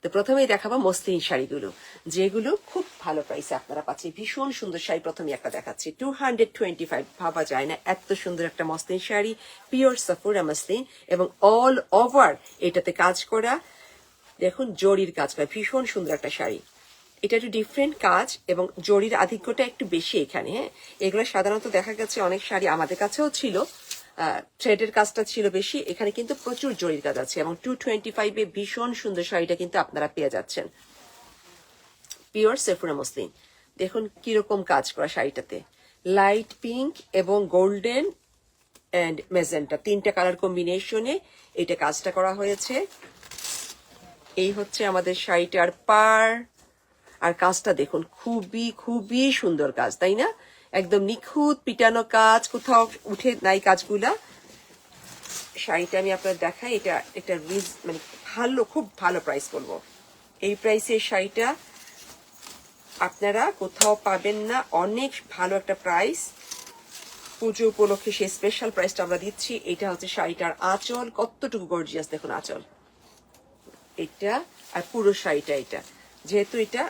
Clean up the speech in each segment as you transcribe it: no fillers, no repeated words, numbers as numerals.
তো প্রথমেই দেখাবো মসলিন শাড়িগুলো, যেগুলো খুব ভালো প্রাইসে আপনারা পাচ্ছেন। ভীষণ সুন্দর শাড়ি প্রথমে একটা দেখাচ্ছি, 225, ভাবা যায় না এত সুন্দর একটা muslin sari, pure Safoora muslin এবং অল ওভার এটাতে কাজ করা, দেখুন জরির কাজ করা, ভীষণ সুন্দর একটা শাড়ি। এটা একটু ডিফারেন্ট কাজ এবং জরির আধিক্যটা একটু বেশি এখানে। হ্যাঁ, এগুলো সাধারণত দেখা গেছে অনেক শাড়ি আমাদের কাছেও ছিল, থ্রেডের কাজটা ছিল বেশি, এখানে কিন্তু প্রচুর জরির কাজ আছে এবং 225-এ ভীষণ সুন্দর শাড়িটা কিন্তু আপনারা পেয়ে যাচ্ছেন। পিওর সেফুরা মসলিন, দেখুন কিরকম কাজ করা শাড়িটাতে, লাইট পিঙ্ক এবং গোল্ডেন অ্যান্ড মেজেন্টা, তিনটা কালার কম্বিনেশনে এটা কাজটা করা হয়েছে। এই হচ্ছে আমাদের শাড়িটার পার, আর কাজটা দেখুন খুবই খুবই সুন্দর কাজ, তাই না? একদম নিখুঁত পিটানো কাজ, কোথাও উঠে নাই কাজগুলা। শাড়িটা আমি আপনার দেখাই, এটা একটা মানে ভালো, খুব ভালো প্রাইস বলবো। এই প্রাইসে শাড়িটা আপনারা কোথাও পাবেন না, অনেক ভালো একটা প্রাইস। পুজো উপলক্ষে সেই স্পেশাল প্রাইসটা আমরা দিচ্ছি। এটা হচ্ছে শাড়িটার আঁচল, কতটুকু গর্জিয়াস দেখুন আঁচল এটা, আর পুরো শাড়িটা এটা, যেহেতু এটা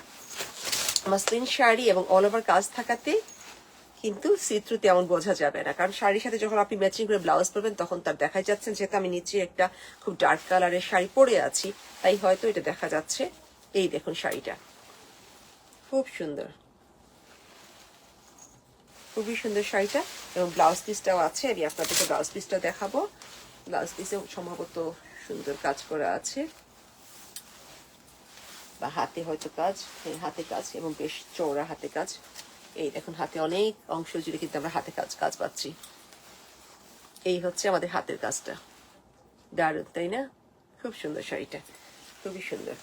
মসলিন শাড়ি এবং অল ওভার কাজ থাকাতে কিন্তু চিত্র তেমন বোঝা যাবে না, কারণ শাড়ির সাথে যখন আপনি ম্যাচিং করে ব্লাউজ পরবেন তখন তার দেখা যাচ্ছেন। যেহেতু আমি নিচে একটা খুব ডার্ক কালারের শাড়ি পরে আছি, তাই হয়তো এটা দেখা যাচ্ছে। এই দেখুন শাড়িটা খুব সুন্দর, খুবই সুন্দর শাড়িটা, এবং ব্লাউজ পিসটাও আছে। আমি আপনাদেরকে ব্লাউজ পিসটা দেখাবো। ব্লাউজ পিসে সম্ভবত সুন্দর কাজ করা আছে, বা হাতে হয়তো কাজ, হাতে কাজ এবং বেশ চওড়া হাতে কাজ। এই দেখুন হাতে অনেক অংশ জুড়ে কিন্তু আমরা হাতে কাজ পাচ্ছি। এই হচ্ছে আমাদের হাতের কাজটা, দারুণ তাই না? খুব সুন্দর শাড়িটা, খুবই সুন্দর।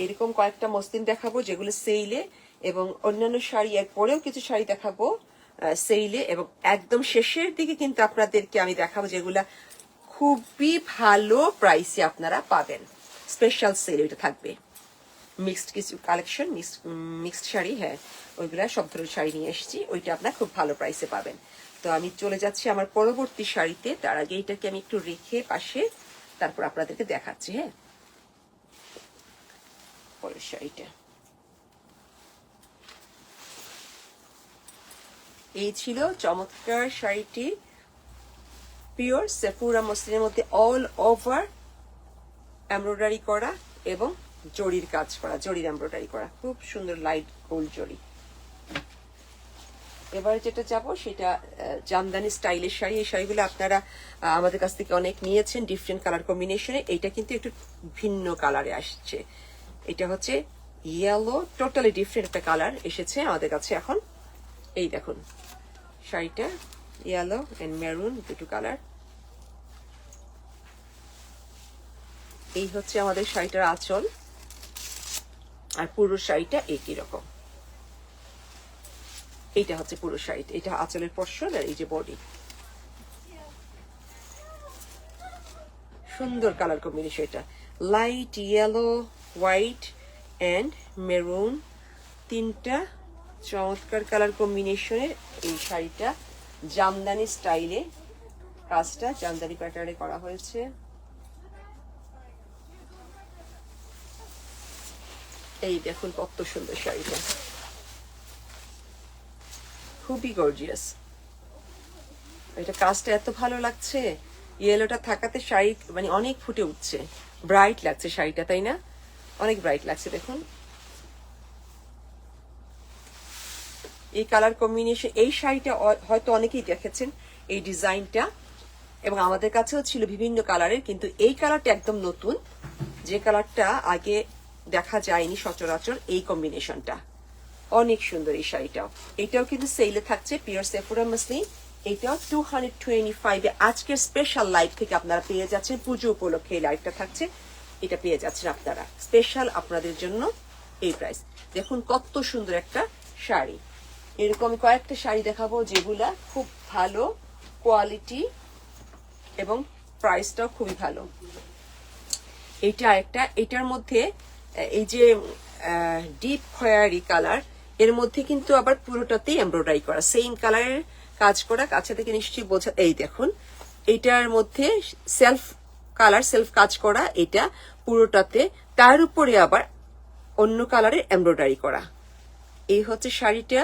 এরকম কয়েকটা মসলিন দেখাবো যেগুলো সেইলে, এবং অন্যান্য শাড়ি এর পরেও কিছু শাড়ি দেখাবো সেইলে, এবং একদম শেষের দিকে কিন্তু আপনাদেরকে আমি দেখাবো যেগুলা খুবই ভালো প্রাইসে আপনারা পাবেন। স্পেশাল সেল এটা থাকবে, মিক্সড কিছু কালেকশন, মিক্সড শাড়ি, হ্যাঁ ওইগুলা সব ধরনের শাড়ি নিয়ে এসেছি, ওইটা আপনার খুব ভালো প্রাইসে পাবেন। তো আমি চলে যাচ্ছি আমার পরবর্তী শাড়িতে, তার আগে এটাকে আমি একটু রেখে পাশে তারপর আপনাদেরকে দেখাচ্ছি। হ্যাঁ, পরের শাড়িটা এই ছিল চমৎকার শাড়িটি, পিওর সেফুরা মসলিনের মধ্যে অল ওভার এমব্রয়ডারি করা এবং জরির কাজ করা, জরির এমব্রয়ডারি করা, খুব সুন্দর লাইট গোল্ড জরি। এবারে যেটা যাব সেটা জামদানি স্টাইলের শাড়ি। এই শাড়িগুলো আপনারা আমাদের কাছ থেকে অনেক নিয়েছেন ডিফারেন্ট কালার কম্বিনেশনে। এইটা কিন্তু একটু ভিন্ন কালারে আসছে, এটা হচ্ছে ইয়েলো, টোটালি ডিফারেন্ট একটা কালার এসেছে আমাদের কাছে এখন। এই দেখুন শাড়িটা ইয়েলো এন্ড মেরুন দুটো কালার। এই হচ্ছে আমাদের শাড়িটার আঁচল, আর পুরো শাড়িটা একই রকম। এইটা হচ্ছে পুরো শাড়িটা, এটা আঁচলের পশন, আর এই যে বডি। সুন্দর কালার কম্বিনেশন, এটা light yellow, white and maroon, তিনটা চমৎকার কালার কম্বিনেশনের এই শাড়িটা জামদানি স্টাইলে, কাজটা জামদানি প্যাটার্নে করা হয়েছে। এই দেখুন কত সুন্দর শাড়িটা, খুবই গর্জিয়াস। এটা কাজটা এত ভালো লাগছে, ইয়েলোটা থাকাতে শাড়ি মানে অনেক ফুটে উঠছে, ব্রাইট লাগছে শাড়িটা, তাই না? অনেক ব্রাইট লাগছে। দেখুন এই কালার কম্বিনেশন, এই শাড়িটা হয়তো অনেকেই দেখেছেন এই ডিজাইনটা, এবং আমাদের কাছেও ছিল বিভিন্ন কালারের, কিন্তু এই কালারটা একদম নতুন, যে কালারটা আগে দেখা যায়নি সচরাচর। এই কম্বিনেশনটা অনেক সুন্দর। এই শাড়িটাও, এটাও কিন্তু সেলে থাকছে, পিওর সেফুরা মসলিন। এটাও 225-এ আজকের স্পেশাল লাইভ থেকে আপনারা পেয়ে যাচ্ছেন। পুজো উপলক্ষে এই লাইভটা থাকছে, এটা পেয়ে যাচ্ছেন আপনারা স্পেশাল আপনাদের জন্য এই প্রাইস। দেখুন কত সুন্দর একটা শাড়ি। এরকম কয়েকটা শাড়ি দেখাবো যেগুলা খুব ভালো কোয়ালিটি এবং প্রাইসটাও খুবই ভালো। এইটা একটা, এটার মধ্যে এই যে ডিপ খয়েরি কালার, এর মধ্যে কিন্তু আবার পুরোটাতেই এমব্রয়ডারি করা, সেম কালারের কাজ করা, কাছে থেকে নিশ্চয়ই বোঝা। এই দেখুন এইটার মধ্যে সেলফ কালার, সেলফ কাজ করা, এটা পুরোটাতে তার উপরে আবার অন্য কালারের এমব্রয়ডারি করা। এই হচ্ছে শাড়িটা।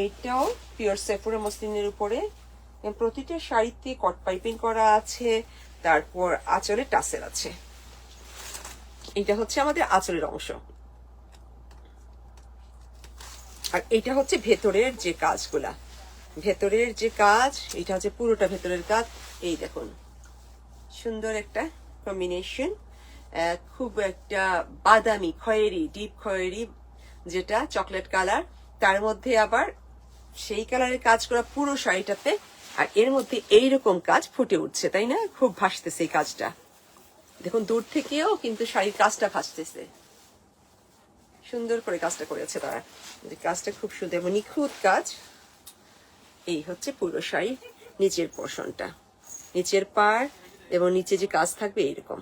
এইটাও পিওর সেফোরা মসলিনের উপরে, প্রতিটা শাড়িতে কট পাইপিং করা আছে, তারপর আঁচলে টাসেল আছে। এটা হচ্ছে আমাদের আঁচলের অংশ। আর এটা হচ্ছে ভেতরের যে কাজগুলা, ভেতরের যে কাজ, এটা হচ্ছে পুরোটা ভেতরের কাজ। এই দেখুন সুন্দর একটা কম্বিনেশন, খুব একটা বাদামি খয়েরি, ডিপ খয়েরি, যেটা চকলেট কালার, তার মধ্যে আবার সেই কালারের কাজ করা পুরো শাড়িটাতে। আর এর মধ্যে এইরকম কাজ ফুটে উঠছে, তাই না? খুব ভাসতেছে এই কাজটা। দেখুন দূর থেকেও কিন্তু শাড়ির কাজটা ভাসতেছে, সুন্দর করে কাজটা করেছে তারা। কাজটা খুব সুন্দর এবং নিখুঁত কাজ। এই হচ্ছে পুরো শাড়ি নিচের পোর্শনটা, নিচের পাড় এবং নিচে যে কাজ থাকবে এইরকম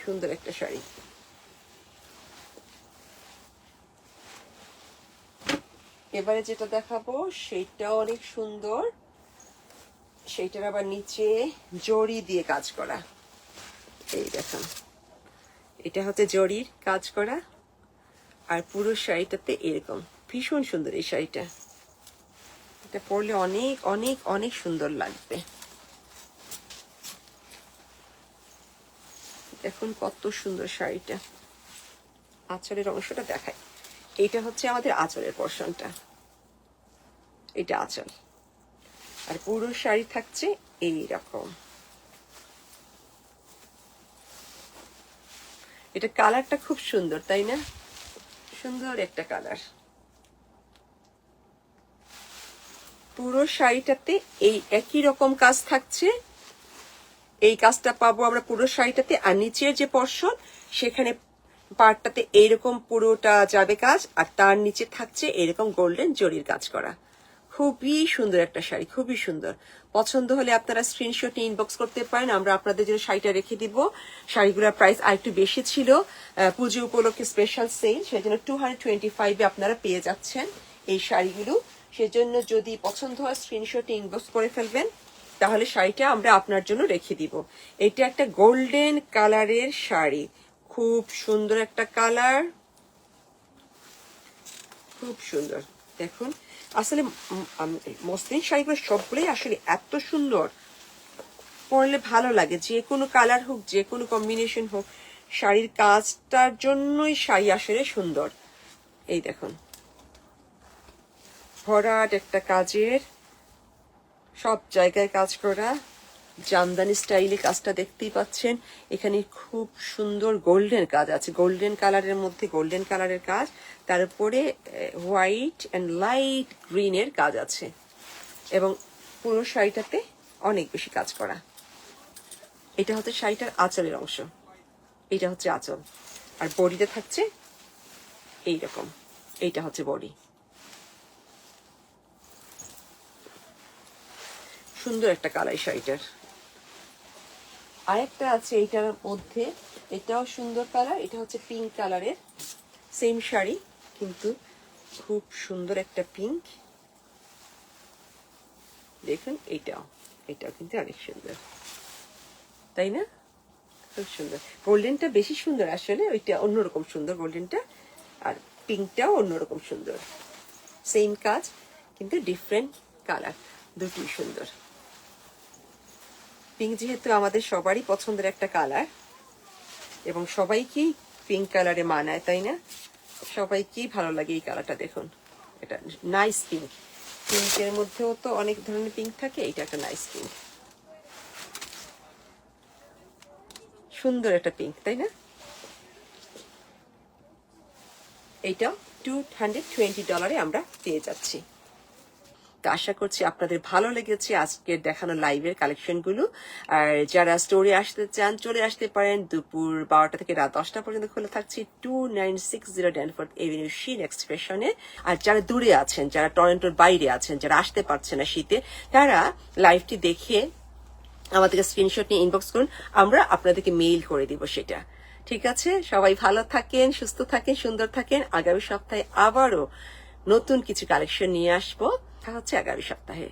সুন্দর একটা শাড়ি। এবারে যেটা দেখাবো সেইটাও অনেক সুন্দর, সেইটার আবার নিচে জড়ি দিয়ে কাজ করা। এই দেখুন এটা হচ্ছে জড়ির কাজ করা, আর পুরো শাড়িটাতে এরকম ভীষণ সুন্দর এই শাড়িটা। এটা পরলে অনেক অনেক অনেক সুন্দর লাগবে। দেখুন কত সুন্দর শাড়িটা। আঁচলের অংশটা দেখায়, এইটা হচ্ছে আমাদের আঁচলের পোর্শনটা, এটা আঁচল। আর পুরো শাড়ি থাকছে এইরকম। এটা কালারটা খুব সুন্দর, তাই না? সুন্দর একটা কালার। পুরো শাড়িটাতে এই একই রকম কাজ থাকছে, এই কাজটা পাবো আমরা পুরো শাড়িটাতে। আর নিচের যে পোর্শন সেখানে পার্টটাতে এইরকম পুরোটা যাবে কাজ, আর তার নিচে থাকছে এরকম গোল্ডেন জরির কাজ করা। খুবই সুন্দর একটা শাড়ি, খুবই সুন্দর। পছন্দ হলে আপনারা স্ক্রিনশট নিয়ে ইনবক্স করতে পারেন, আমরা আপনাদের জন্য শাড়িটা রেখে দিব। শাড়িগুলোর প্রাইস আরেকটু বেশি ছিল, পুজো উপলক্ষে স্পেশাল সেল, সেজন্য 225 আপনারা পেয়ে যাচ্ছেন এই শাড়িগুলো। সেজন্য যদি পছন্দ হয় স্ক্রিনশট ইনবক্স করে ফেলবেন, তাহলে শাড়িটা আমরা আপনার জন্য রেখে দিব। এটা একটা গোল্ডেন কালারের শাড়ি, খুব সুন্দর একটা কালার, খুব সুন্দর। দেখুন আসলে মসলিন শাড়িগুলো সবগুলোই আসলে এত সুন্দর, পরলে ভালো লাগে। যে কোনো কালার হোক, যে কোনো কম্বিনেশন হোক, শাড়ির কাজটার জন্যই শাড়ি আসলে সুন্দর। এই দেখুন ভরাট একটা কাজের, সব জায়গায় কাজ করা, জামদানি স্টাইলে কাজটা দেখতেই পাচ্ছেন। এখানে খুব সুন্দর গোল্ডেন কাজ আছে, গোল্ডেন কালারের মধ্যে গোল্ডেন কালারের কাজ, তার উপরে হোয়াইট অ্যান্ড লাইট গ্রিনের কাজ আছে, এবং পুরো শাড়িটাতে অনেক বেশি কাজ করা। এটা হচ্ছে শাড়িটার আঁচলের অংশ, এটা হচ্ছে আঁচল। আর বডিতে থাকছে এইরকম, এইটা হচ্ছে বডি। সুন্দর একটা কালার শাড়িটার। আরেকটা আছে এইটার মধ্যে, এটাও সুন্দর কালার, এটা হচ্ছে পিঙ্ক কালারের, সেম শাড়ি কিন্তু খুব সুন্দর একটা পিঙ্ক। দেখুন এটাও কিন্তু অনেক সুন্দর, তাই না? খুব সুন্দর। গোল্ডেনটা বেশি সুন্দর আসলে, ওইটা অন্যরকম সুন্দর গোল্ডেনটা, আর পিঙ্কটাও অন্যরকম সুন্দর। সেম কাজ কিন্তু ডিফারেন্ট কালার, দুটি সুন্দর। পিঙ্ক যেহেতু আমাদের সবারই পছন্দের একটা কালার, এবং সবাইকেই পিঙ্ক কালারে মানায়, তাই না? সবাইকেই ভালো লাগে এই কালারটা। দেখুন এটা নাইস পিঙ্ক, পিঙ্কের মধ্যেও তো অনেক ধরনের পিঙ্ক থাকে, এটা একটা নাইস পিঙ্ক, সুন্দর একটা পিঙ্ক, তাই না? এইটা $220 আমরা পেয়ে যাচ্ছি। তো আশা করছি আপনাদের ভালো লেগেছে আজকের দেখানো লাইভের কালেকশনগুলো। আর যারা স্টোরে আসতে চান চলে আসতে পারেন, দুপুর 12টা থেকে রাত 10টা পর্যন্ত খোলা থাকছে 2960 ড্যানফোর্থ এভিনিউ শিন এক্সপ্রেশনে। আর যারা দূরে আছেন, যারা টরন্টোর বাইরে আছেন, যারা আসতে পারছেন না শীতে, তারা লাইভটি দেখে আমাদেরকে স্ক্রিনশট নিয়ে ইনবক্স করুন, আমরা আপনাদেরকে মেইল করে দিব সেটা। ঠিক আছে, সবাই ভালো থাকেন, সুস্থ থাকেন, সুন্দর থাকেন। আগামী সপ্তাহে আবারও নতুন কিছু কালেকশন নিয়ে আসবো, তা হচ্ছে আগামী সপ্তাহে।